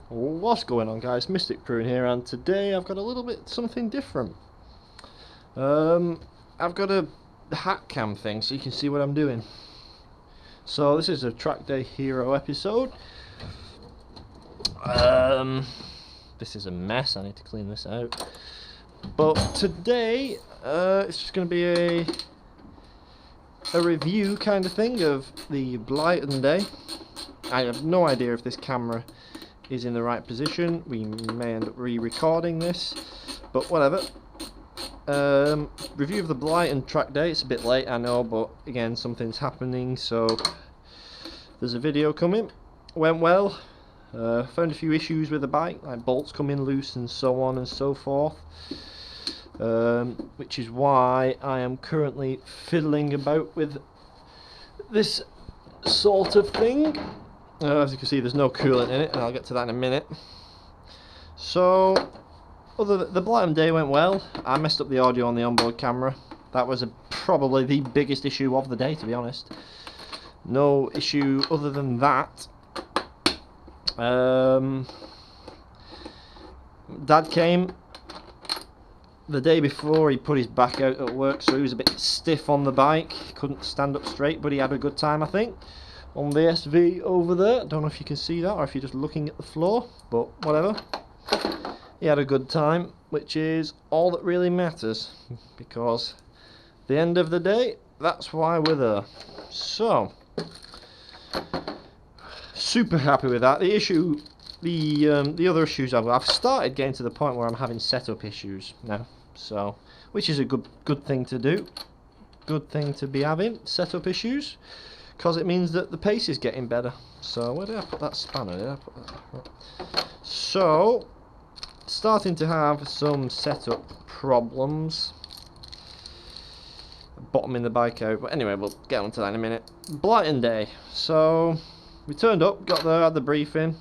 What's going on, guys? Mystic Prun here, and today I've got a little bit something different. I've got a hat cam thing so you can see what I'm doing. So this is a Trackday Hero episode. This is a mess, I need to clean this out. But today it's just going to be a review kind of thing of the Blyton day. I have no idea if this camera is in the right position. We may end up re-recording this, but whatever. Review of the Blyton Trackday. It's a bit late, I know, but again, something's happening, so there's a video coming. Went well. Found a few issues with the bike, like bolts coming loose and so on and so forth, which is why I am currently fiddling about with this sort of thing. As you can see, there's no coolant in it, and I'll get to that in a minute. So, the Blyton day went well. I messed up the audio on the onboard camera. That was probably the biggest issue of the day, to be honest. No issue other than that. Dad came the day before. He put his back out at work, so he was a bit stiff on the bike. He couldn't stand up straight, but he had a good time, I think, on the SV over there. Don't know if you can see that or if you're just looking at the floor, but whatever. He had a good time, which is all that really matters, because at the end of the day, that's why we're there. So, super happy with that. The issue, the other issues I've started getting to the point where I'm having setup issues now, so which is a good thing to do, good thing to be having setup issues, because it means that the pace is getting better. So where did I put that spanner? Did I put that? So starting to have some setup problems, bottoming the bike out, but anyway, we'll get on to that in a minute. Blyton day. So we turned up, got there, had the briefing.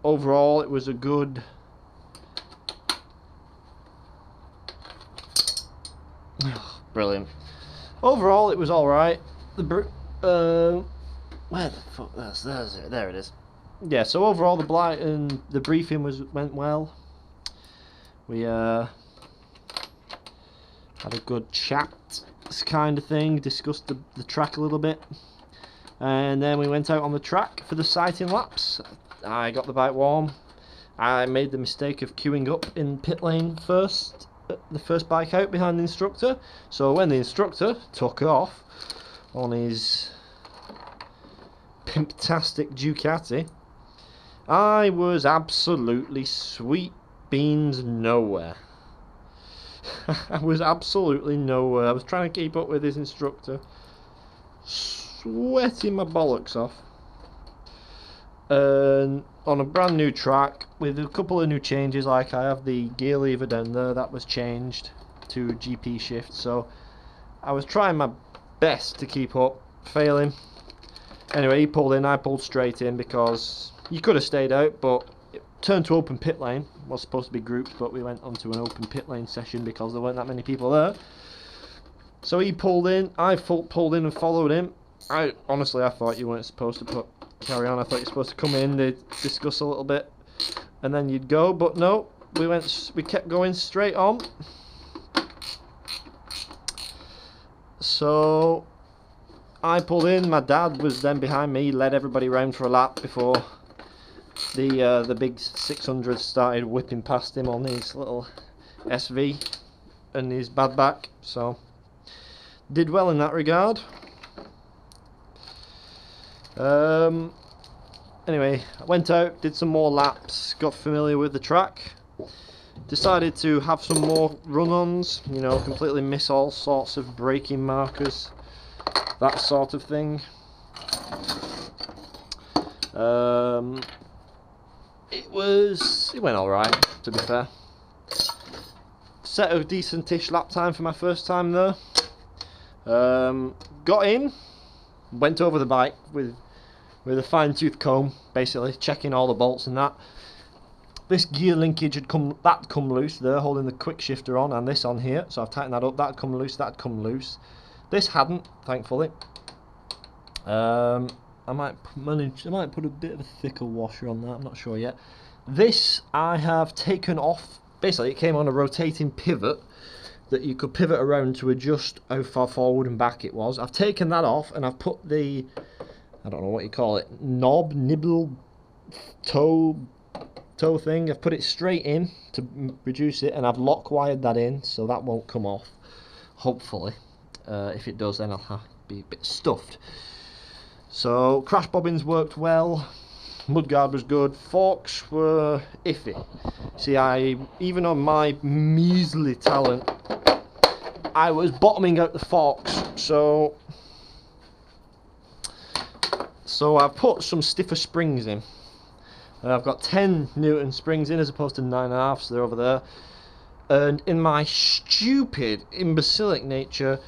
Overall, it was a good. Brilliant. Overall, it was all right. Where the fuck? There's it. There it is. Yeah. So overall, the briefing went well. We had a good chat, this kind of thing. Discussed the track a little bit. And then we went out on the track for the sighting laps. I got the bike warm. I made the mistake of queuing up in pit lane first, the first bike out behind the instructor. So when the instructor took off on his pimptastic Ducati, I was absolutely sweet beans nowhere. I was absolutely nowhere. I was trying to keep up with his instructor, sweating my bollocks off, and on a brand new track with a couple of new changes. Like I have the gear lever down there, that was changed to GP shift, so I was trying my best to keep up, failing. Anyway, he pulled in, I pulled straight in, because you could have stayed out, but it turned to open pit lane. It was supposed to be groups, but we went onto an open pit lane session because there weren't that many people there. So he pulled in, I pulled in and followed him. Honestly, I thought you weren't supposed to carry on. I thought you were supposed to come in, they'd discuss a little bit, and then you'd go. But no, we kept going straight on. So I pulled in. My dad was then behind me. He led everybody round for a lap before the big 600 started whipping past him on his little SV and his bad back. So did well in that regard. Anyway, I went out, did some more laps, got familiar with the track, decided to have some more run-ons, you know, completely miss all sorts of braking markers, that sort of thing. It went alright, to be fair. Set a decent-ish lap time for my first time there. Got in, went over the bike with a fine-tooth comb, basically checking all the bolts and that. This gear linkage had come loose there, holding the quick shifter on, and this on here. So I've tightened that up. That'd come loose. This hadn't, thankfully. I might put a bit of a thicker washer on that, I'm not sure yet. This I have taken off. Basically it came on a rotating pivot that you could pivot around to adjust how far forward and back it was. I've taken that off and I've put the, I don't know what you call it, nibble, toe thing. I've put it straight in to reduce it, and I've lock wired that in so that won't come off, hopefully. If it does, then I'll have to be a bit stuffed. So crash bobbins worked well, mudguard was good, forks were iffy. See, even on my measly talent, I was bottoming out the forks, so I put some stiffer springs in. I've got 10 Newton springs in as opposed to 9.5, so they're over there. And in my stupid, imbecilic nature,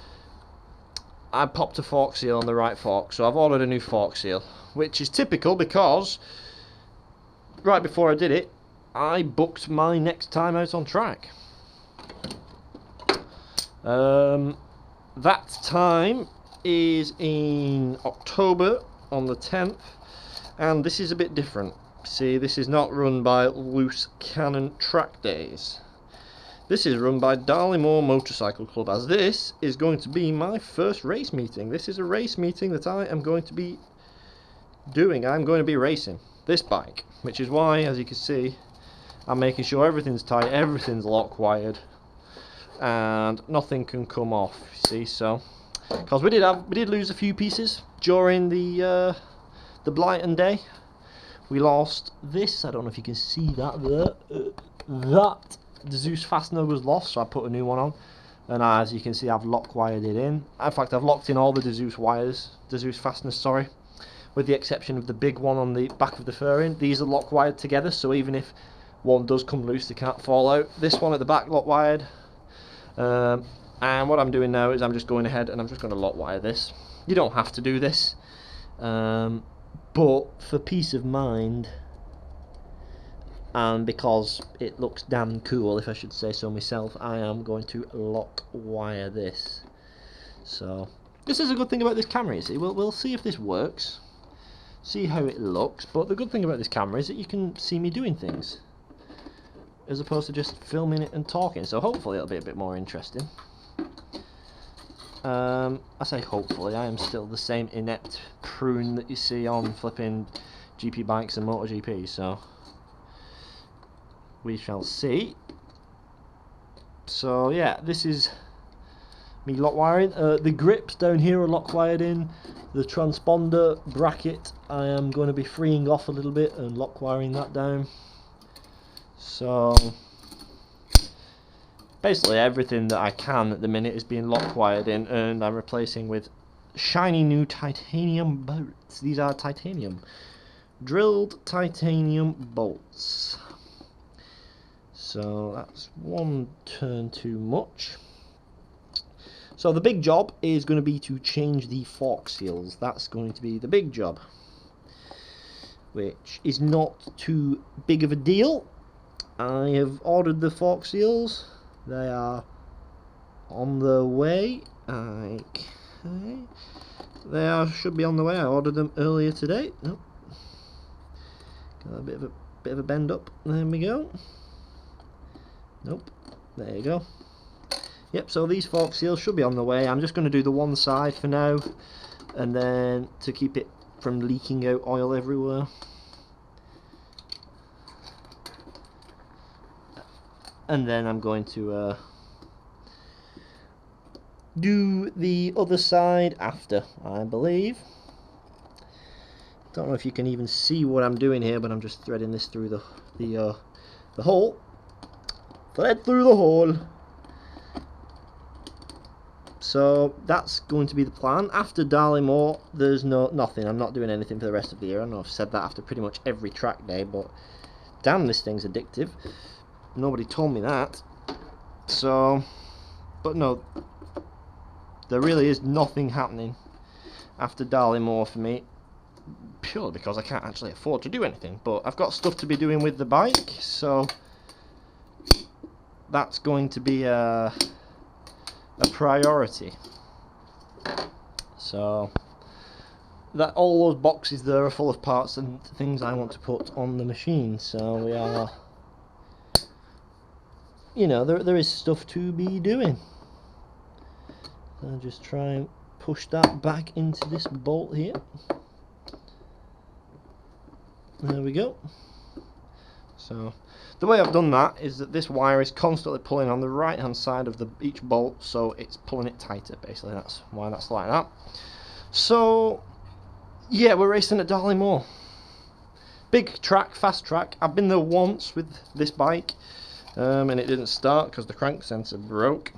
I popped a fork seal on the right fork, so I've ordered a new fork seal, which is typical because right before I did it, I booked my next time out on track. That time is in October on the 10th, and this is a bit different. See, this is not run by Loose Cannon Trackdays. This is run by Darley-Moor Motorcycle Club, as this is going to be my first race meeting. This is a race meeting that I am going to be doing. I'm going to be racing this bike, which is why, as you can see, I'm making sure everything's tight, everything's lock wired, and nothing can come off. You see, so because we did lose a few pieces during the Blyton day. We lost this. I don't know if you can see that there. That the Zeus fastener was lost, so I put a new one on. And as you can see, I've lock wired it in. In fact, I've locked in all the Zeus wires, the Zeus fasteners, sorry, with the exception of the big one on the back of the fairing. These are lock wired together, so even if one does come loose, they can't fall out. This one at the back lock wired. And what I'm doing now is I'm just going ahead and I'm just going to lock wire this. You don't have to do this. But for peace of mind, and because it looks damn cool, if I should say so myself, I am going to lock wire this. So this is a good thing about this camera, you see. We'll see if this works, see how it looks, but the good thing about this camera is that you can see me doing things as opposed to just filming it and talking, so hopefully it'll be a bit more interesting. I say hopefully, I am still the same inept prune that you see on flipping GP bikes and MotoGP, so we shall see. So yeah, this is me lock wiring. The grips down here are lock wired in. The transponder bracket I am going to be freeing off a little bit and lock wiring that down. So basically everything that I can at the minute is being lock wired in, and I'm replacing with shiny new titanium bolts. These are titanium, drilled titanium bolts. So that's one turn too much. So the big job is going to be to change the fork seals. That's going to be the big job, which is not too big of a deal. I have ordered the fork seals. They are on the way. Okay. They should be on the way. I ordered them earlier today. Nope. Got a bit of a bend up. There we go. Nope. There you go. Yep, so these fork seals should be on the way. I'm just going to do the one side for now, and then to keep it from leaking out oil everywhere. And then I'm going to do the other side after, I believe. Don't know if you can even see what I'm doing here, but I'm just threading this through the hole. Thread through the hole. So that's going to be the plan. After Darley-Moor, there's nothing. I'm not doing anything for the rest of the year. I know I've said that after pretty much every track day, but damn, this thing's addictive. Nobody told me that. So, but no, there really is nothing happening after Darley-Moor for me, purely because I can't actually afford to do anything. But I've got stuff to be doing with the bike, so that's going to be a priority. So that all those boxes there are full of parts and things I want to put on the machine. So we are, you know, there is stuff to be doing. I'll just try and push that back into this bolt here. There we go. So the way I've done that is that this wire is constantly pulling on the right hand side of each bolt, so it's pulling it tighter. Basically, that's why that's like that. So yeah, we're racing at Darley Moor. Big track, fast track. I've been there once with this bike, and it didn't start because the crank sensor broke.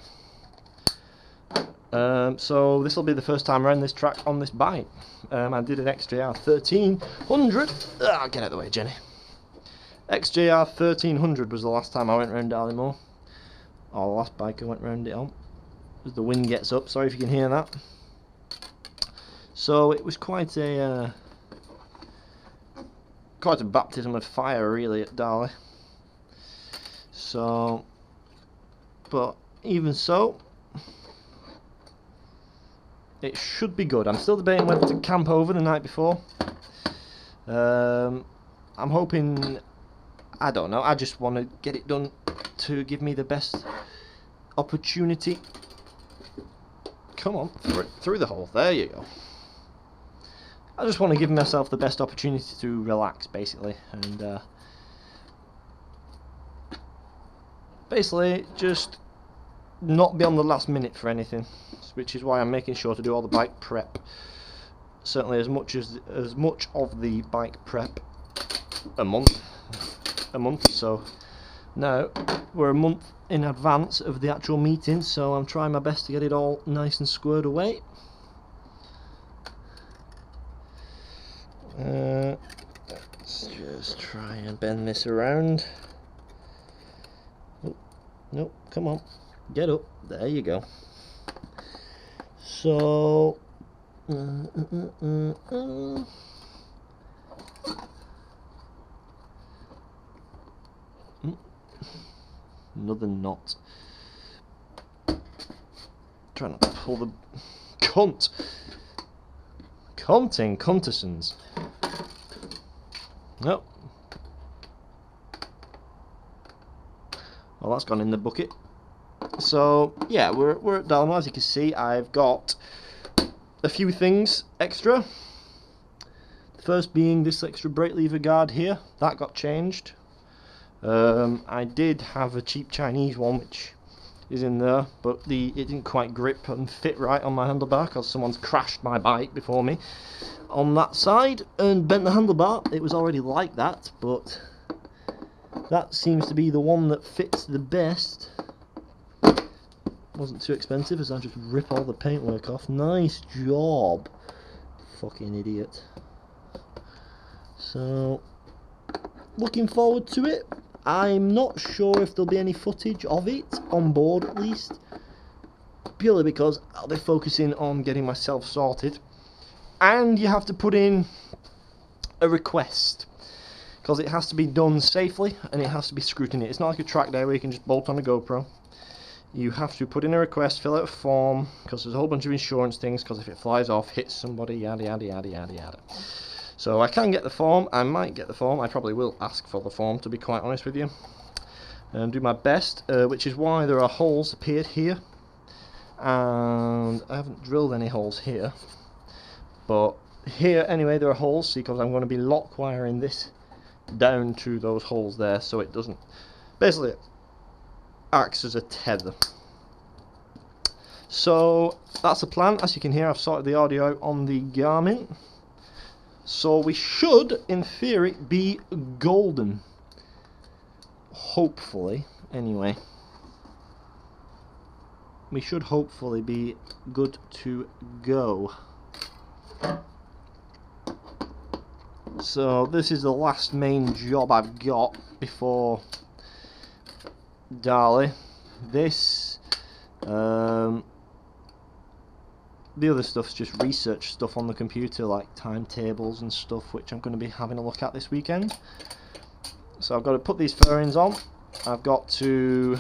So this will be the first time around this track on this bike. I did an XJR 1300. Get out of the way, Jenny. XJR 1300 was the last time I went round Darley Moor. Or the last bike I went round it on. As the wind gets up, sorry if you can hear that. So it was quite a baptism of fire, really, at Darley. So, but even so, it should be good. I'm still debating whether to camp over the night before. I'm hoping, I don't know, I just want to get it done to give me the best opportunity. Come on, through the hole, there you go. I just want to give myself the best opportunity to relax, basically, and basically just not be on the last minute for anything, which is why I'm making sure to do all the bike prep. Certainly as much of the bike prep a month. So now we're a month in advance of the actual meeting, so I'm trying my best to get it all nice and squared away. Let's just try and bend this around. Oh, nope, come on, get up. There you go. So another knot. Try not to pull the Contisons. Nope. Well, that's gone in the bucket. So yeah, we're at Darley Moor. As you can see, I've got a few things extra. The first being this extra brake lever guard here. That got changed. I did have a cheap Chinese one which is in there, but it didn't quite grip and fit right on my handlebar because someone's crashed my bike before me on that side and bent the handlebar. It was already like that, but that seems to be the one that fits the best. Wasn't too expensive as I just rip all the paintwork off. Nice job, fucking idiot. So looking forward to it. I'm not sure if there'll be any footage of it on board, at least, purely because I'll be focusing on getting myself sorted. And you have to put in a request, because it has to be done safely and it has to be scrutinised. It's not like a track day where you can just bolt on a GoPro. You have to put in a request, fill out a form, because there's a whole bunch of insurance things, because if it flies off, hits somebody, yada yada yada yada yada. So I can get the form, I might get the form, I probably will ask for the form, to be quite honest with you, and do my best, which is why there are holes appeared here, and I haven't drilled any holes here, but here anyway there are holes, see, because I'm going to be lock wiring this down to those holes there, so it doesn't, basically it acts as a tether. So that's the plan. As you can hear, I've sorted the audio out on the Garmin. So we should, in theory, be golden. Hopefully, anyway. We should hopefully be good to go. So this is the last main job I've got before Darley. This, the other stuff's just research stuff on the computer, like timetables and stuff, which I'm going to be having a look at this weekend. So I've got to put these fairings on. I've got to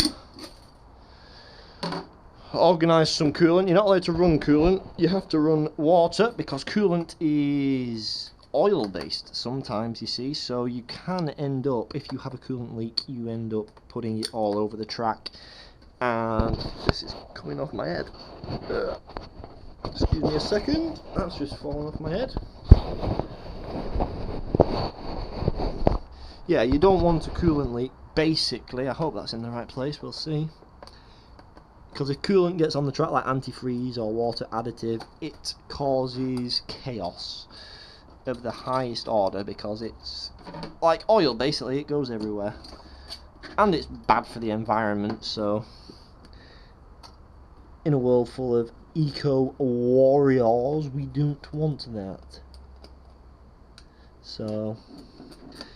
organise some coolant. You're not allowed to run coolant, you have to run water because coolant is oil based sometimes, you see, so you can end up, if you have a coolant leak, you end up putting it all over the track. And this is coming off my head. Excuse me a second, that's just fallen off my head. Yeah, you don't want a coolant leak, basically. I hope that's in the right place, we'll see. Because if coolant gets on the track like antifreeze or water additive, it causes chaos of the highest order, because it's like oil, basically, it goes everywhere. And it's bad for the environment, so in a world full of eco warriors, we don't want that. So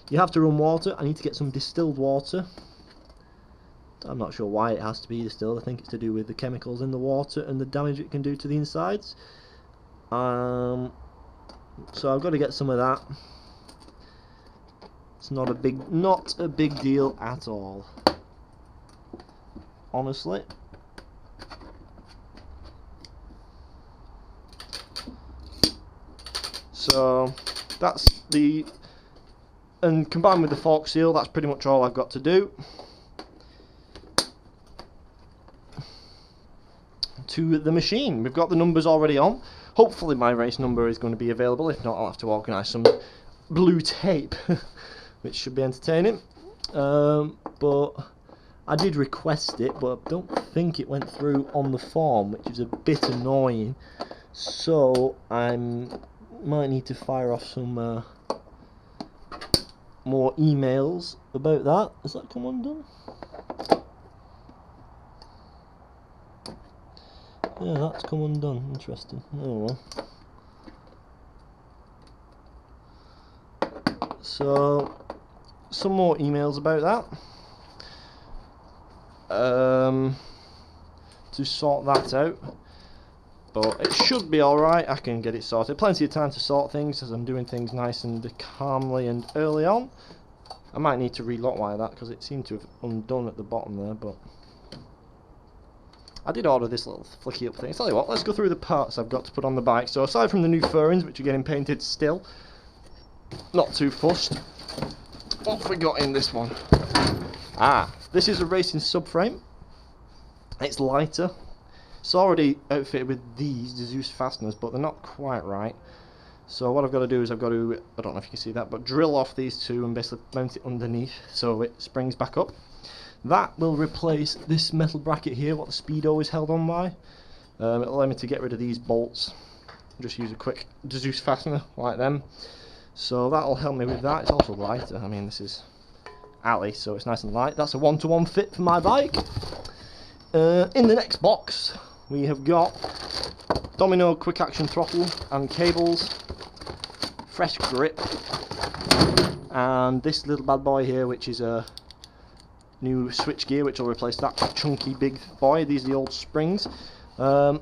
you have to run water. I need to get some distilled water. I'm not sure why it has to be distilled. I think it's to do with the chemicals in the water and the damage it can do to the insides. So I've got to get some of that. It's not a big deal at all, honestly. So that's the, and combined with the fork seal, that's pretty much all I've got to do to the machine. We've got the numbers already on. Hopefully my race number is going to be available. If not, I'll have to organise some blue tape, which should be entertaining. But I did request it, but I don't think it went through on the form, which is a bit annoying. So I might need to fire off some more emails about that. Has that come undone? Yeah, that's come undone. Interesting. Oh well. So, some more emails about that. To sort that out. But it should be alright. I can get it sorted. Plenty of time to sort things as I'm doing things nice and calmly and early on. I might need to relock wire that because it seemed to have undone at the bottom there, but I did order this little flicky up thing. Tell you what, let's go through the parts I've got to put on the bike. So aside from the new fairings, which are getting painted still, not too fussed. What have we got in this one? This is a racing subframe. It's lighter. It's already outfitted with these Zeus fasteners, but they're not quite right. So what I've got to do is I've got to, I don't know if you can see that, but drill off these two and basically mount it underneath so it springs back up. That will replace this metal bracket here, what the Speedo is held on by. It'll allow me to get rid of these bolts. Just use a quick Zeus fastener like them. So that'll help me with that. It's also lighter. I mean, this is alley, so it's nice and light. That's a 1-to-1 fit for my bike. In the next box, we have got Domino quick action throttle and cables, fresh grip, and this little bad boy here, which is a new switch gear, which will replace that chunky big boy. These are the old springs. Down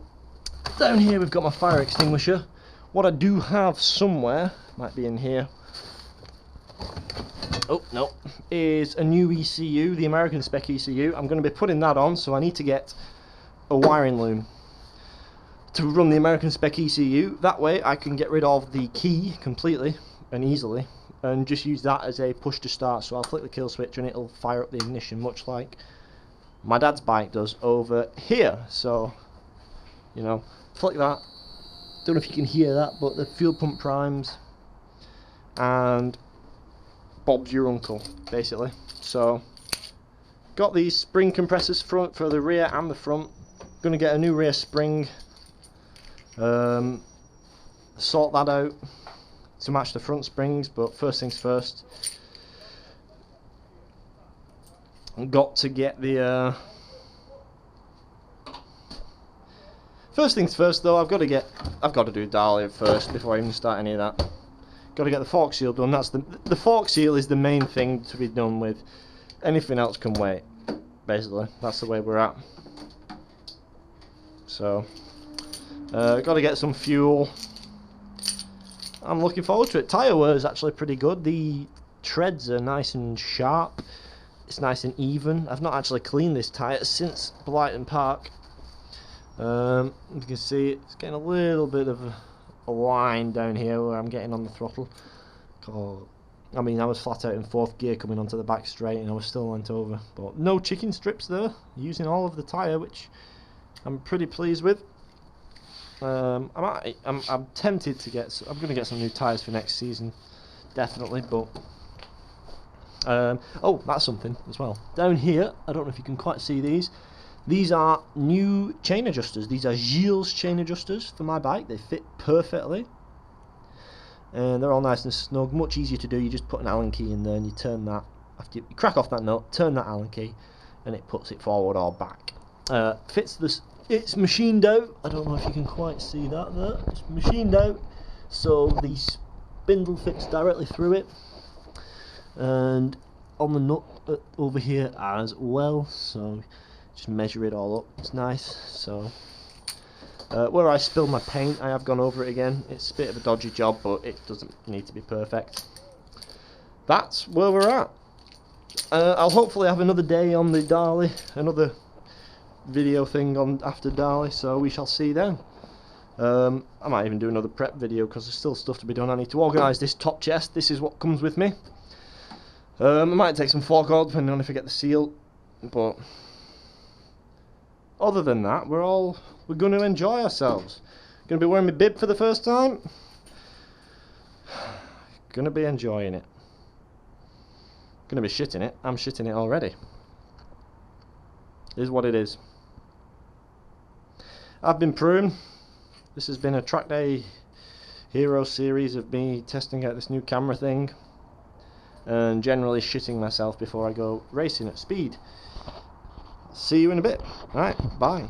here we've got my fire extinguisher. What I do have somewhere, might be in here, oh no, is a new ECU, the American spec ECU. I'm going to be putting that on, so I need to get a wiring loom to run the American spec ECU. That way I can get rid of the key completely and easily and just use that as a push to start. So I'll flick the kill switch and it'll fire up the ignition, much like my dad's bike does over here. So, you know, flick that. Don't know if you can hear that, but the fuel pump primes and Bob's your uncle, basically. So got these spring compressors front for the rear and the front. Gonna get a new rear spring, sort that out to match the front springs, but first things first, got to get the first things first though, I've got to do Dahlia first before I even start any of that. Got to get the fork seal done. That's the fork seal is the main thing to be done with. Anything else can wait, basically. That's the way we're at. So got to get some fuel. I'm looking forward to it. Tyre wear is actually pretty good. The treads are nice and sharp. It's nice and even. I've not actually cleaned this tyre since Blyton Park. You can see it's getting a little bit of a line down here where I'm getting on the throttle. I mean, I was flat out in 4th gear coming onto the back straight and I was still went over. But no chicken strips there, using all of the tyre, which I'm pretty pleased with. I'm tempted to get, I'm going to get some new tyres for next season, definitely, but oh, that's something as well. Down here, I don't know if you can quite see these. These are new chain adjusters. These are Gilles chain adjusters for my bike. They fit perfectly. And they're all nice and snug, much easier to do. You just put an Allen key in there and you turn that, after you crack off that nut, turn that Allen key, and it puts it forward or back. Fits this, it's machined out. I don't know if you can quite see that there. It's machined out, so the spindle fits directly through it, and on the nut over here as well. So just measure it all up. It's nice. So. Where I spilled my paint, I have gone over it again. It's a bit of a dodgy job, but it doesn't need to be perfect. That's where we're at. I'll hopefully have another day on the Darley, another video thing on after Darley, so we shall see then. I might even do another prep video because there's still stuff to be done. I need to organise this top chest. This is what comes with me. I might take some forecourt depending on if I get the seal, but other than that, we're going to enjoy ourselves. Going to be wearing my bib for the first time. Going to be enjoying it. Going to be shitting it. I'm shitting it already. It is what it is. I've been Prun. This has been a Trackday hero series of me testing out this new camera thing and generally shitting myself before I go racing at speed. See you in a bit. Alright, bye.